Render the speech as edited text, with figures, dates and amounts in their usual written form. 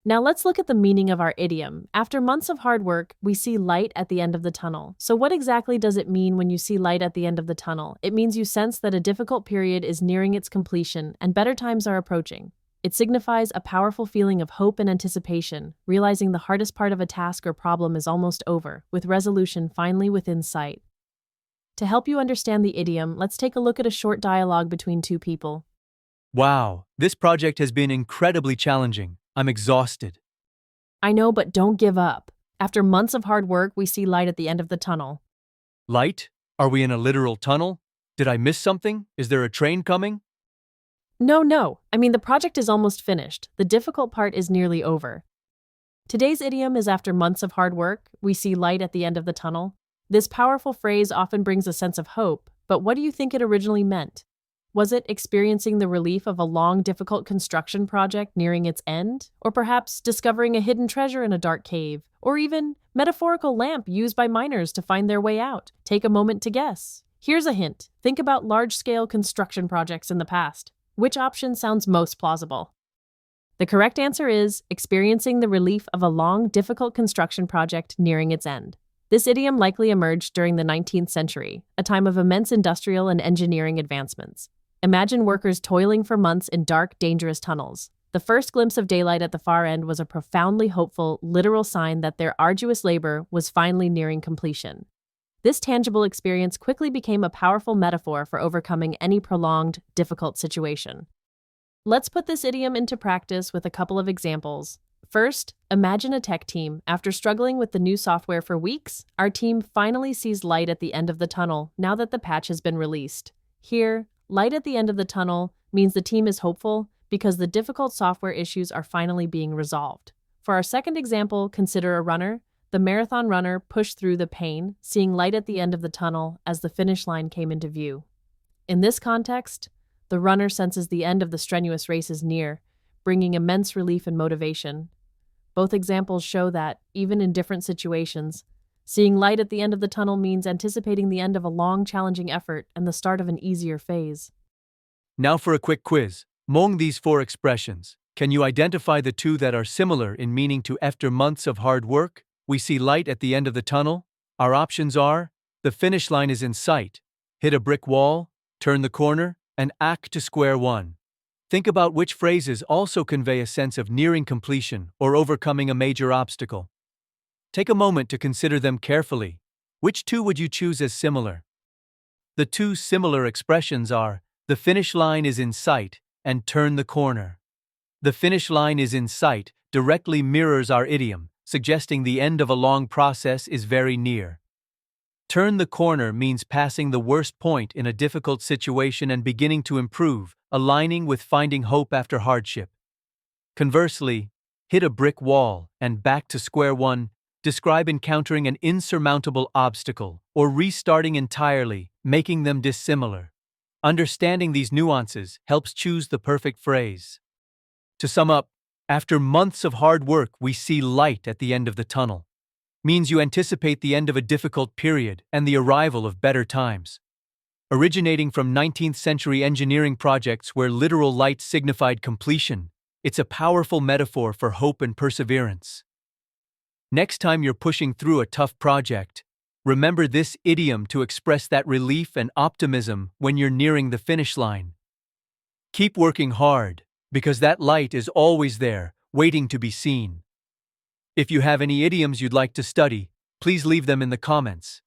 Now let's look at the meaning of our idiom. After months of hard work, we see light at the end of the tunnel. So what exactly does it mean when you see light at the end of the tunnel? It means you sense that a difficult period is nearing its completion and better times are approaching. It signifies a powerful feeling of hope and anticipation, realizing the hardest part of a task or problem is almost over, with resolution finally within sight. To help you understand the idiom, let's take a look at a short dialogue between two people. Wow, this project has been incredibly challenging. I'm exhausted. I know, but don't give up. After months of hard work, we see light at the end of the tunnel. Light? Are we in a literal tunnel? Did I miss something? Is there a train coming? No. The project is almost finished. The difficult part is nearly over. Today's idiom is after months of hard work, we see light at the end of the tunnel. This powerful phrase often brings a sense of hope, but what do you think it originally meant? Was it experiencing the relief of a long, difficult construction project nearing its end? Or perhaps discovering a hidden treasure in a dark cave? Or even metaphorical lamp used by miners to find their way out? Take a moment to guess. Here's a hint. Think about large-scale construction projects in the past. Which option sounds most plausible? The correct answer is experiencing the relief of a long, difficult construction project nearing its end. This idiom likely emerged during the 19th century, a time of immense industrial and engineering advancements. Imagine workers toiling for months in dark, dangerous tunnels. The first glimpse of daylight at the far end was a profoundly hopeful, literal sign that their arduous labor was finally nearing completion. This tangible experience quickly became a powerful metaphor for overcoming any prolonged, difficult situation. Let's put this idiom into practice with a couple of examples. First, imagine a tech team. After struggling with the new software for weeks, our team finally sees light at the end of the tunnel now that the patch has been released. Here, light at the end of the tunnel means the team is hopeful because the difficult software issues are finally being resolved. For our second example, consider a runner. The marathon runner pushed through the pain, seeing light at the end of the tunnel as the finish line came into view. In this context, the runner senses the end of the strenuous race is near, bringing immense relief and motivation. Both examples show that, even in different situations, seeing light at the end of the tunnel means anticipating the end of a long, challenging effort and the start of an easier phase. Now for a quick quiz. Among these four expressions, can you identify the two that are similar in meaning to after months of hard work? We see light at the end of the tunnel. Our options are, the finish line is in sight, hit a brick wall, turn the corner, and act to square one. Think about which phrases also convey a sense of nearing completion or overcoming a major obstacle. Take a moment to consider them carefully. Which two would you choose as similar? The two similar expressions are, the finish line is in sight, and turn the corner. The finish line is in sight directly mirrors our idiom, suggesting the end of a long process is very near. Turn the corner means passing the worst point in a difficult situation and beginning to improve, aligning with finding hope after hardship. Conversely, hit a brick wall and back to square one describe encountering an insurmountable obstacle or restarting entirely, making them dissimilar. Understanding these nuances helps choose the perfect phrase. To sum up, after months of hard work, we see light at the end of the tunnel. Means you anticipate the end of a difficult period and the arrival of better times. Originating from 19th century engineering projects where literal light signified completion, it's a powerful metaphor for hope and perseverance. Next time you're pushing through a tough project, remember this idiom to express that relief and optimism when you're nearing the finish line. Keep working hard, because that light is always there, waiting to be seen. If you have any idioms you'd like to study, please leave them in the comments.